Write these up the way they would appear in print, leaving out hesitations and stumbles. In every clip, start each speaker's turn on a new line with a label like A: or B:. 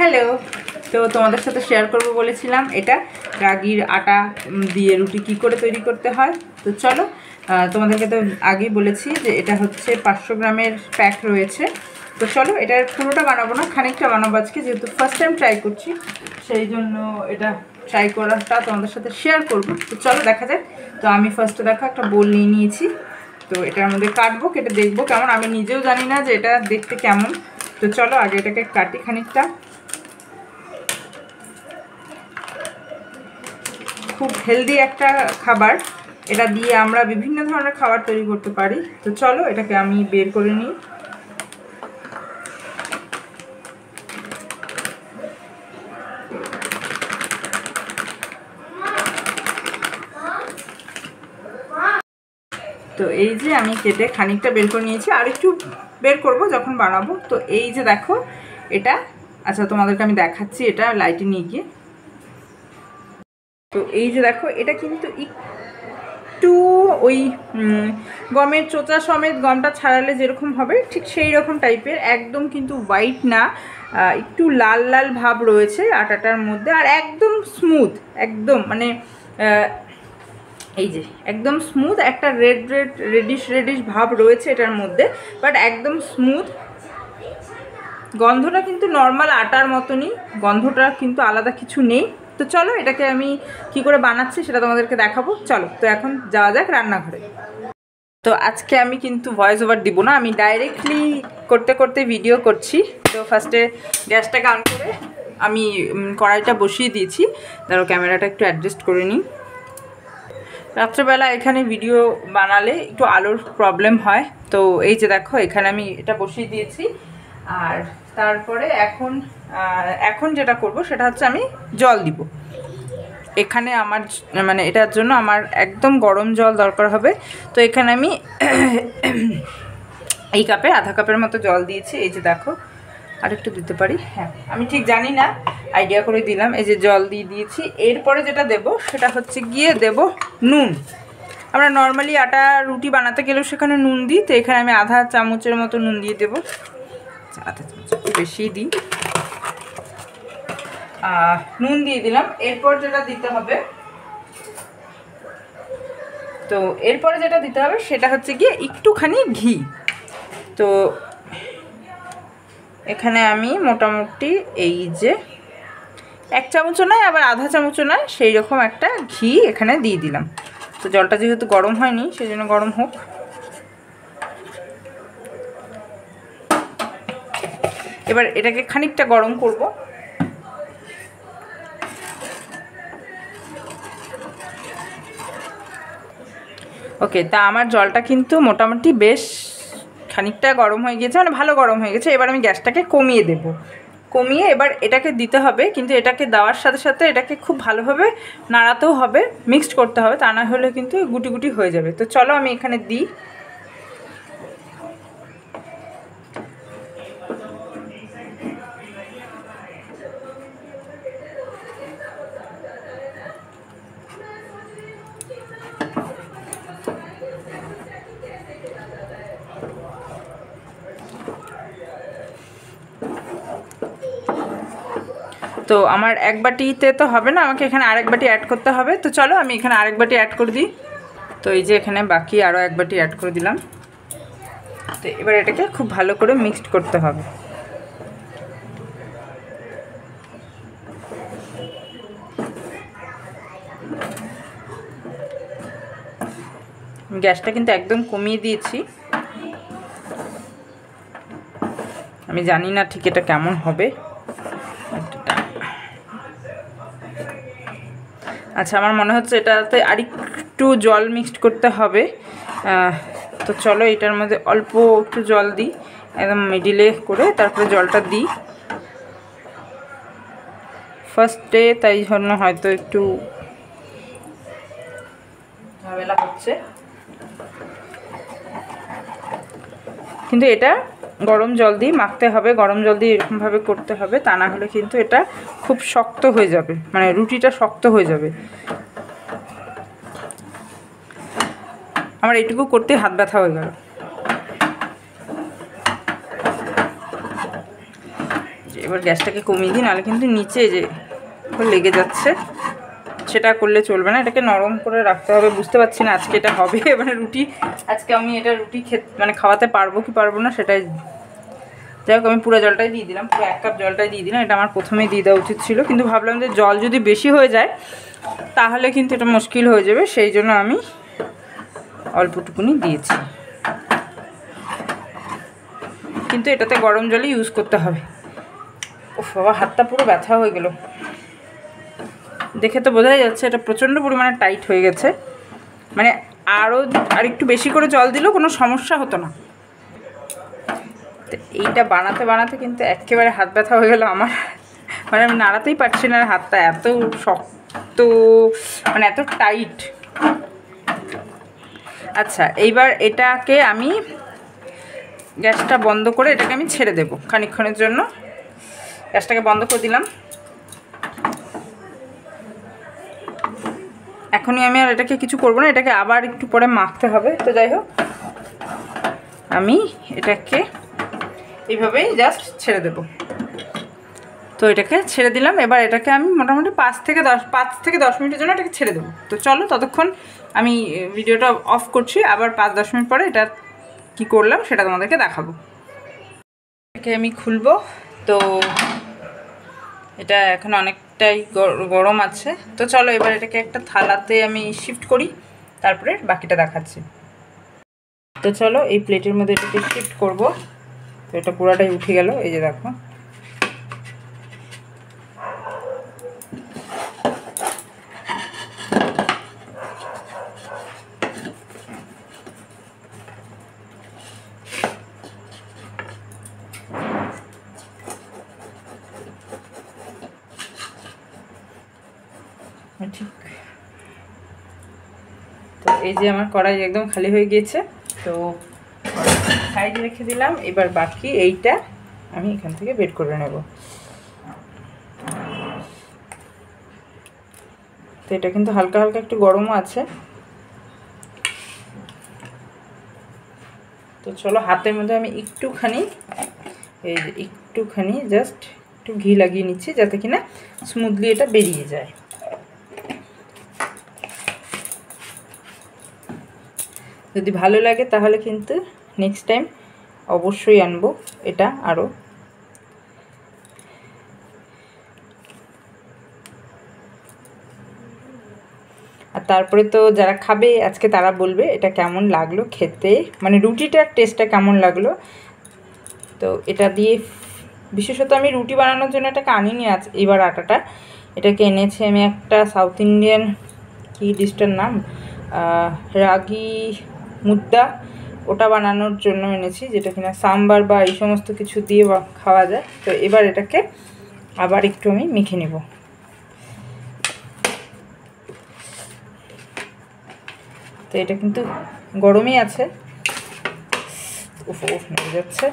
A: Hello, তো তোমাদের সাথে শেয়ার করবো বলেছিলাম এটা রাগির আটা দিয়ে রুটি কি করে তৈরি করতে হয়। তো চলো, তোমাদেরকে তো আগেই বলেছি যে এটা হচ্ছে 500 গ্রামের প্যাক রয়েছে। তো চলো, এটার পুরোটা বানাবো না, খানিকটা বানাবো আজকে, যেহেতু ফার্স্ট টাইম ট্রাই করছি, সেই জন্য এটা ট্রাই করাটা তোমাদের সাথে শেয়ার করবো। তো চলো দেখা যাক। তো আমি ফার্স্টে দেখো একটা বোল নিয়ে নিয়েছি। তো এটার মধ্যে কাটবো, কেটে দেখবো কেমন। আমি নিজেও জানি না যে এটা দেখতে কেমন। তো চলো আগে এটাকে কাটি খানিকটা। খুব হেলদি একটা খাবার, এটা দিয়ে আমরা বিভিন্ন ধরনের খাবার তৈরি করতে পারি। তো চলো এটাকে আমি বের করে নিই। তো এই যে আমি কেটে খানিকটা বের করে নিয়েছি, আর একটু বের করব যখন বানাবো। তো এই যে দেখো এটা, আচ্ছা তোমাদেরকে আমি দেখাচ্ছি এটা লাইটে নিয়ে গিয়ে। তো এই যে দেখো এটা কিন্তু একটু ওই গমের চোচা সমেত গমটা ছাড়ালে যেরকম হবে ঠিক সেই রকম টাইপের, একদম কিন্তু হোয়াইট না, একটু লাল লাল ভাব রয়েছে আটাটার মধ্যে। আর একদম স্মুথ, একদম মানে এই যে একদম স্মুথ, একটা রেডিশ ভাব রয়েছে এটার মধ্যে, বাট একদম স্মুথ। গন্ধটা কিন্তু নর্মাল আটার মতনই, গন্ধটা কিন্তু আলাদা কিছু নেই। তো চলো এটাকে আমি কি করে বানাচ্ছি সেটা তোমাদেরকে দেখাবো। চলো তো এখন যাওয়া যাক রান্নাঘরে। তো আজকে আমি কিন্তু ভয়েস ওভার দিব না, আমি ডাইরেক্টলি করতে করতে ভিডিও করছি। তো ফার্স্টে গ্যাসটাকে অন করে আমি কড়াইটা বসিয়ে দিয়েছি। ধরো ক্যামেরাটা একটু অ্যাডজাস্ট করে নিই। রাত্রেবেলা এখানে ভিডিও বানালে একটু আলোর প্রবলেম হয়। তো এই যে দেখো এখানে আমি এটা বসিয়ে দিয়েছি। আর তারপরে এখন যেটা করব সেটা হচ্ছে আমি জল দিব এখানে। আমার মানে এটার জন্য আমার একদম গরম জল দরকার হবে। তো এখানে আমি এই কাপে আধা কাপের মতো জল দিয়েছি। এই যে দেখো, আর একটু দিতে পারি, হ্যাঁ আমি ঠিক জানি না, আইডিয়া করে দিলাম। এই যে জল দিয়ে দিয়েছি। এরপরে যেটা দেব সেটা হচ্ছে গিয়ে দেব নুন। আমরা নর্মালি আটা রুটি বানাতে গেলেও সেখানে নুন দিই। তো এখানে আমি আধা চামচের মতো নুন দিয়ে দেবো, আধা চামচ একটু বেশিই দিই। নুন দিয়ে দিলাম। এরপর যেটা দিতে হবে, তো এরপরে যেটা দিতে হবে সেটা হচ্ছে গিয়ে একটুখানি ঘি। তো এখানে আমি মোটামুটি এই যে 1 চামচও নয় আবার আধা চামচও নয়, সেই রকম একটা ঘি এখানে দিয়ে দিলাম। তো জলটা যেহেতু গরম হয়নি সেই জন্য গরম হোক। এবার এটাকে খানিকটা গরম করব। ওকে, তা আমার জলটা কিন্তু মোটামুটি বেশ খানিকটা গরম হয়ে গেছে, মানে ভালো গরম হয়ে গেছে। এবার আমি গ্যাসটাকে কমিয়ে দেব। কমিয়ে এবার এটাকে দিতে হবে, কিন্তু এটাকে দেওয়ার সাথে সাথে এটাকে খুব ভালোভাবে নাড়াতেও হবে, মিক্সড করতে হবে, তা না হলে কিন্তু গুটি গুটি হয়ে যাবে। তো চলো আমি এখানে দিই। তো আমার এক বাটিতে তো হবে না, আমাকে এখানে আরেক বাটি অ্যাড করতে হবে। তো চলো আমি এখানে আরেক বাটি অ্যাড করে দিই। তো এই যে এখানে বাকি আরও এক বাটি অ্যাড করে দিলাম। তো এবার এটাকে খুব ভালো করে মিক্সড করতে হবে। গ্যাসটা কিন্তু একদম কমিয়ে দিয়েছি। আমি জানি না ঠিক এটা কেমন হবে। আচ্ছা, আমার মনে হচ্ছে এটাতে আরেকটু জল মিক্সড করতে হবে। তো চলো এটার মধ্যে অল্প একটু জল দিই, একদম মিডিলে করে, তারপরে জলটা দিই ফার্স্টে, তাই জন্য হয়তো একটু ঝামেলা হচ্ছে। কিন্তু এটা গরম জল দিয়ে মাখতে হবে, গরম জল দিয়ে এরকমভাবে করতে হবে, তা না হলে কিন্তু এটা খুব শক্ত হয়ে যাবে, মানে রুটিটা শক্ত হয়ে যাবে। আমার এইটুকু করতে হাত ব্যথা হয়ে গেল। এবার গ্যাসটাকে কমিয়ে দিই, নাহলে কিন্তু নিচে যে লেগে যাচ্ছে, সেটা করলে চলবে না। এটাকে নরম করে রাখতে হবে। বুঝতে পারছি না আজকে এটা হবে মানে রুটি, আজকে আমি এটা রুটি মানে খাওয়াতে পারবো কি পারবো না সেটাই। যাই হোক, আমি পুরো জলটাই দিয়ে দিলাম, পুরো 1 কাপ জলটাই দিয়ে দিলাম। এটা আমার প্রথমেই দিয়ে দেওয়া উচিত ছিল, কিন্তু ভাবলাম যে জল যদি বেশি হয়ে যায় তাহলে কিন্তু এটা মুশকিল হয়ে যাবে, সেই জন্য আমি অল্পটুকুনি দিয়েছি। কিন্তু এটাতে গরম জলই ইউজ করতে হবে। ও বাবা, হাতটা পুরো ব্যথা হয়ে গেল। দেখে তো বোঝাই যাচ্ছে এটা প্রচণ্ড পরিমাণে টাইট হয়ে গেছে। মানে আর একটু বেশি করে জল দিলেও কোনো সমস্যা হতো না। তো এইটা বানাতে বানাতে কিন্তু একেবারে হাত ব্যথা হয়ে গেল আমার। মানে আমি নাড়াতেই পারছি না, হাতটা এত শক্ত, মানে এত টাইট। আচ্ছা, এইবার এটাকে আমি গ্যাসটা বন্ধ করে এটাকে আমি ছেড়ে দেবো খানিকক্ষণের জন্য। গ্যাসটাকে বন্ধ করে দিলাম। এখনই আমি আর এটাকে কিছু করবো না, এটাকে আবার একটু পরে মাখতে হবে। তো যাই হোক, আমি এটাকে এইভাবেই জাস্ট ছেড়ে দেব। তো এটাকে ছেড়ে দিলাম। এবার এটাকে আমি মোটামুটি 5 থেকে 10 মিনিটের জন্য এটাকে ছেড়ে দেবো। তো চলো, ততক্ষণ আমি ভিডিওটা অফ করছি, আবার 5-10 মিনিট পরে এটা কি করলাম সেটা তোমাদেরকে দেখাবো। এটাকে আমি খুলবো। তো এটা এখন অনেকটাই গরম আছে। তো চলো এবার এটাকে একটা থালাতে আমি শিফট করি, তারপরে বাকিটা দেখাচ্ছি। তো চলো এই প্লেটের মধ্যে এটাকে শিফট করব। তো এটা পুরাটাই উঠে গেল, এই যে দেখো। ঠিক, তো এই যে আমার কড়াই একদম খালি হয়ে গিয়েছে। তো সাইডে রেখে দিলাম। এবার বাকি এইটা আমি এখান থেকে বের করে নেব। তো এটা কিন্তু হালকা হালকা একটু গরমও আছে। তো চলো, হাতের মধ্যে আমি একটুখানি, এই যে একটুখানি জাস্ট একটু ঘি লাগিয়ে নিচ্ছি, যাতে কিনা স্মুথলি এটা বেরিয়ে যায়। যদি ভালো লাগে তাহলে কিন্তু নেক্সট টাইম অবশ্যই আনবো এটা আরও। আর তারপরে তো যারা খাবে আজকে তারা বলবে এটা কেমন লাগলো খেতে, মানে রুটিটার টেস্টটা কেমন লাগলো। তো এটা দিয়ে বিশেষত আমি রুটি বানানোর জন্য এটাকে আনিনি এবার আটাটা। এটাকে এনেছি আমি একটা সাউথ ইন্ডিয়ান, কি ডিশটার নাম, রাগি মুদ্দা, ওটা বানানোর জন্য এনেছি, যেটা কিনা সাম্বার বা এই সমস্ত কিছু দিয়ে খাওয়া যায়। তো এবার এটাকে আবার একটু আমি মেখে নেব। তো এটা কিন্তু গরমই আছে। উফ উফ নেমে যাচ্ছে।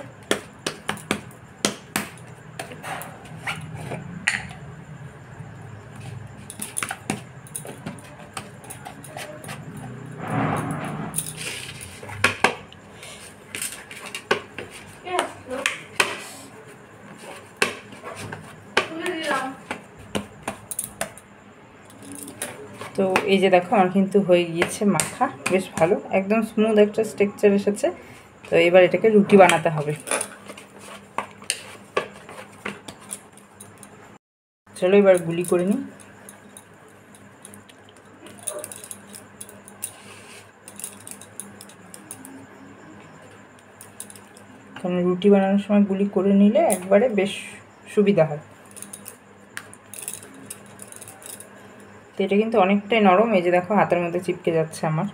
A: তো এই যে দেখো, আমার কিন্তু হয়ে গিয়েছে মাখা, বেশ ভালো, একদম স্মুথ একটা টেক্সচার এসেছে। তো এবার এটাকে রুটি বানাতে হবে। চলো এবার গুলি করে নিই। কারণ রুটি বানানোর সময় গুলি করে নিলে একবারে বেশ সুবিধা হয়। তো এটা কিন্তু অনেকটাই নরম, এই যে দেখো হাতের মধ্যে চিপকে যাচ্ছে আমার।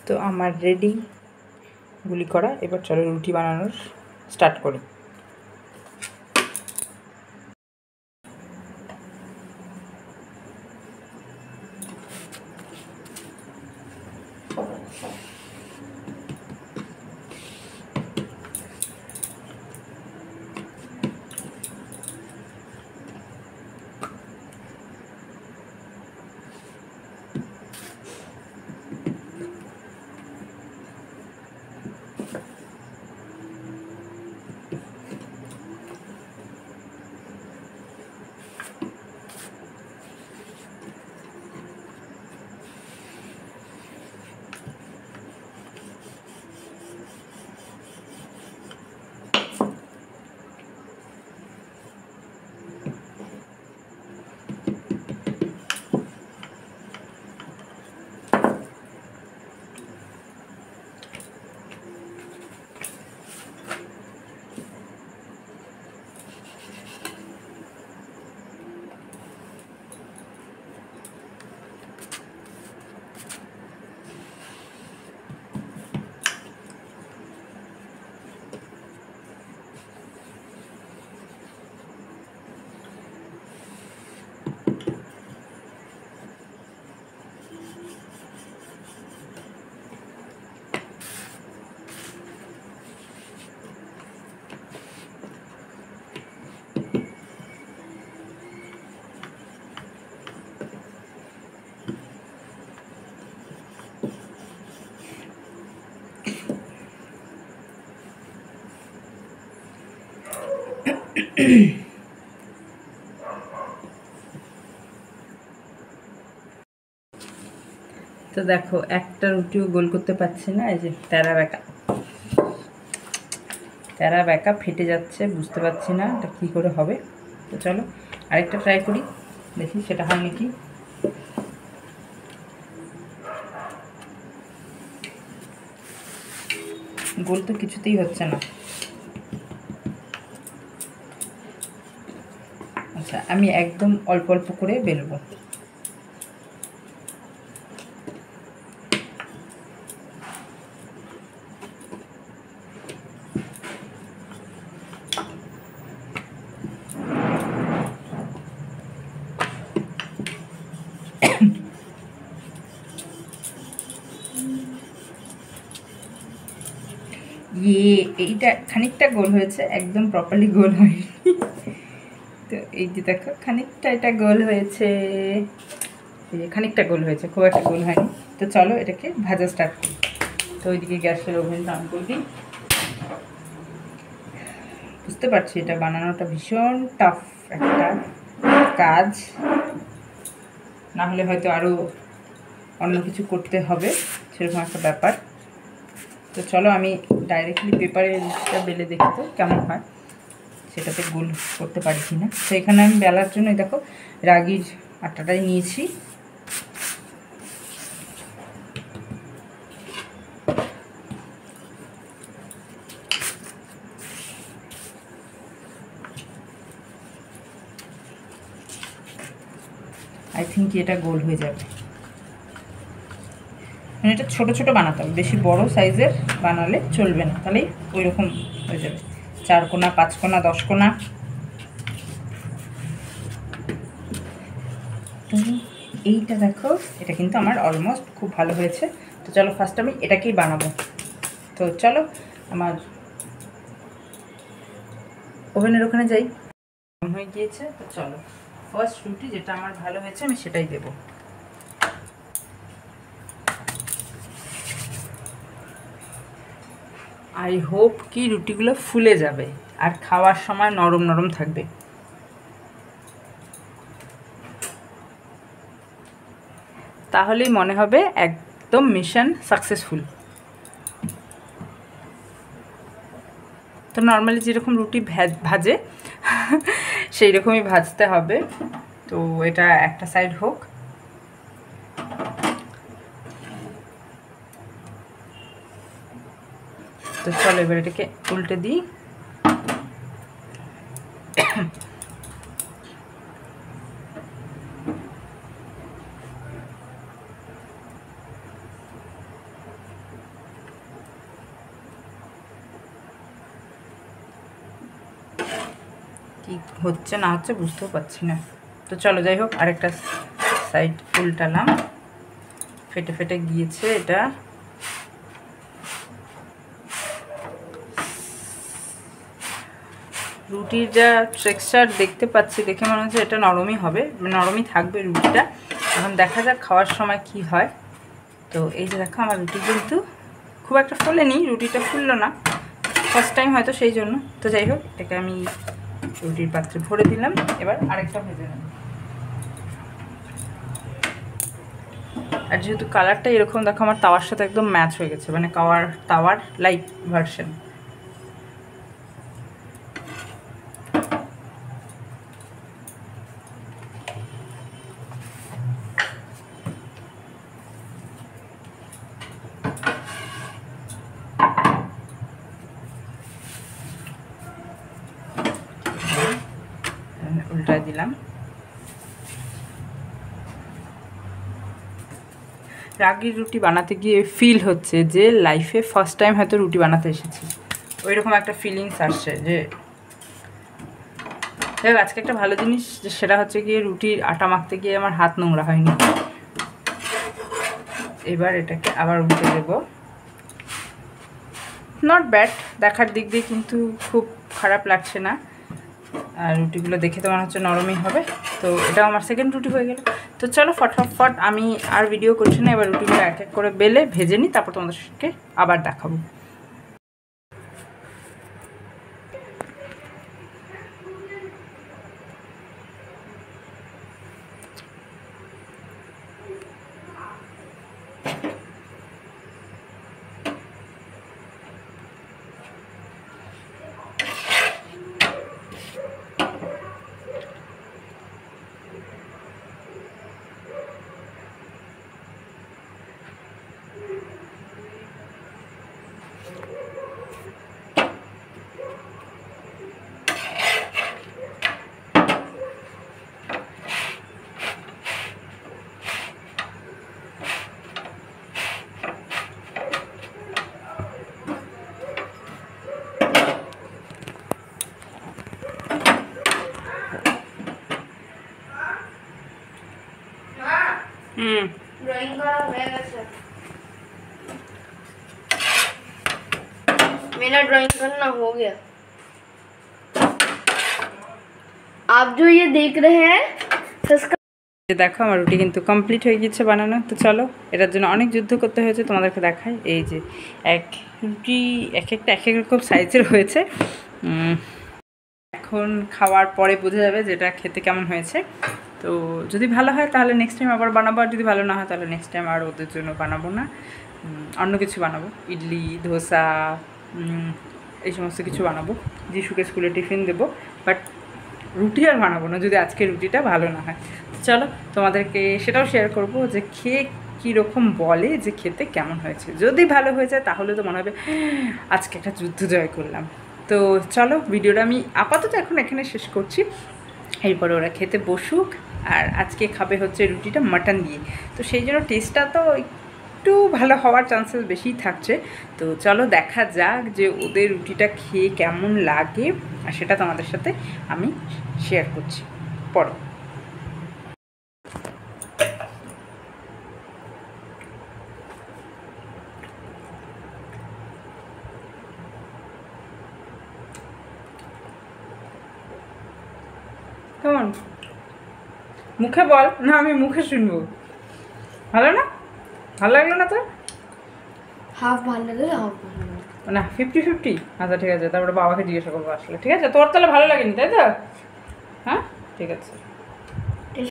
A: তো আমার রেডি গুলি করা। এবার চলো রুটি বানানোর স্টার্ট করি। তো দেখো একটা রুটিও গোল করতে পারছি না, এই যে তেরা বেঁকা ফেটে যাচ্ছে, বুঝতে পারছি না এটা কী করে হবে। তো চলো আরেকটা ট্রাই করি, দেখি সেটা হয় নাকি। গোল তো কিছুতেই হচ্ছে না। আচ্ছা, আমি একদম অল্প অল্প করে বেলবো। এইটা খানিকটা গোল হয়েছে, একদম প্রপারলি গোল হয়নি। তো এই যে দেখো খানিকটা এটা গোল হয়েছে, এই যে খানিকটা গোল হয়েছে, খুব একটা গোল হয়নি। তো চলো এটাকে ভাজা স্টার্ট করি। তো ওইদিকে গ্যাসের ওভেনটা অন করে দিই। বুঝতে পারছি এটা বানানোটা ভীষণ টাফ একটা কাজ, না হলে হয়তো আরও অন্য কিছু করতে হবে, সেরকম একটা ব্যাপার। তো চলো আমি ডাইরেক্টলি পেপারে রুটিটা বেলে দেখি তো কেমন হয়, সেটাতে গোল করতে পারি কি না। তো এখানে আমি বেলার জন্য দেখো রাগির আটাটাই নিয়েছি। আই থিঙ্ক এটা গোল হয়ে যাবে। মানে এটা ছোটো ছোটো বানাতে হবে, বেশি বড় সাইজের বানালে চলবে না, তাহলেই ওই রকম হয়ে যাবে। 4 কোনা, 5 কোনা, 10 কোনা। এইটা দেখো, এটা কিন্তু আমার অলমোস্ট খুব ভালো হয়েছে। তো চলো ফার্স্ট আমি এটাকেই বানাবো। তো চলো আমার ওভেনের ওখানে যাই, হয়ে গিয়েছে। তো চলো ফার্স্ট রুটি যেটা আমার ভালো হয়েছে আমি সেটাই দেবো। আই হোপ কি রুটিগুলো ফুলে যাবে আর খাওয়ার সময় নরম নরম থাকবে। তাহলেই মনে হবে একদম মিশন সাকসেসফুল। তো নর্মালি যেরকম রুটি ভাজে সেই রকমই ভাজতে হবে। তো এটা একটা সাইড হোক। তো চলো এবার এটাকে উল্টে দিই। কি হচ্ছে না হচ্ছে বুঝতেও পারছি না। তো চলো যাই হোক, আরেকটা সাইড উল্টালাম, ফেটে ফেটে গিয়েছে এটা। রুটির যা টেক্সচার দেখতে পাচ্ছি, দেখে মনে হচ্ছে এটা নরমই হবে, নরমই থাকবে রুটিটা। এখন দেখা যাক খাওয়ার সময় কি হয়। তো এই যে দেখো আমার রুটি কিন্তু খুব একটা ফোলেনি, রুটিটা ফুললো না, ফার্স্ট টাইম হয়তো সেই জন্য। তো যাই হোক, এটাকে আমি রুটির পাত্রে ভরে দিলাম। এবার আরেকটা ভেজে নেব। আর যেহেতু কালারটা এরকম দেখো আমার তাওয়ার সাথে একদম ম্যাচ হয়ে গেছে, মানে তাওয়ার লাইট ভার্সন। উল্টায় দিলাম। রাগির রুটি বানাতে গিয়ে ফিল হচ্ছে যে লাইফে ফার্স্ট টাইম হয়তো রুটি বানাতে এসেছি, ওই রকম একটা ফিলিংস আসছে। যে আজকে একটা ভালো জিনিস, যে সেটা হচ্ছে গিয়ে রুটির আটা মাখতে গিয়ে আমার হাত নোংরা হয়নি। এবার এটাকে আবার উল্টে দেব। নট ব্যাড, দেখার দিক দিয়ে কিন্তু খুব খারাপ লাগছে না। আর রুটিগুলো দেখে তো মনে হচ্ছে নরমই হবে। তো এটাও আমার সেকেন্ড রুটি হয়ে গেল। তো চলো ফটাফট আমি আর ভিডিও করছি না, এবার রুটিগুলো এক এক করে বেলে ভেজে নিই, তারপর তোমাদেরকে আবার দেখাবো।
B: ड्राइंग करा है वैसे मेरा ड्राइंग करना हो गया। आप जो ये देख रहे हैं
A: দেখো আমার রুটি কিন্তু কমপ্লিট হয়ে গেছে বানানো। তো চলো, এটার জন্য অনেক যুদ্ধ করতে হয়েছে, তোমাদেরকে দেখাই। এই যে এক রুটি এক একটা এক এক রকম সাইজের হয়েছে। এখন খাওয়ার পরে বোঝা যাবে যেটা খেতে কেমন হয়েছে। তো যদি ভালো হয় তাহলে নেক্সট টাইম আবার বানাবো, আর যদি ভালো না হয় তাহলে নেক্সট টাইম আর ওদের জন্য বানাবো না, অন্য কিছু বানাবো। ইডলি, ধোসা, এই সমস্ত কিছু বানাবো, যিশুকে স্কুলে টিফিন দেবো। বাট রুটি আর বানাবো না যদি আজকে রুটিটা ভালো না হয়। চলো তোমাদেরকে সেটাও শেয়ার করবো যে খেয়ে কীরকম বলে, যে খেতে কেমন হয়েছে। যদি ভালো হয়ে যায় তাহলে তো মনে হবে আজকে একটা যুদ্ধ জয় করলাম। তো চলো, ভিডিওটা আমি আপাতত এখন এখানে শেষ করছি। এরপরে ওরা খেতে বসুক। আর আজকে খাবে হচ্ছে রুটিটা মাটন দিয়ে, তো সেই জন্য টেস্টটা তো একটু ভালো হওয়ার চান্সেস বেশিই থাকছে। তো চলো দেখা যাক যে ওদের রুটিটা খেয়ে কেমন লাগে, আর সেটা তোমাদের সাথে আমি শেয়ার করছি পরে। কেমন মুখে বল না, আমি মুখে শুনবো। ভালো না? ভালো লাগলো না তো?
B: हाफ भालो लगे हाफ भालो
A: না 50-50। আচ্ছা ঠিক আছে, তারপরে বাবাকে জিজ্ঞাসা করবো আসলে। ঠিক আছে, তোর তাহলে ভালো লাগেনি তাই তো? হ্যাঁ ঠিক আছে।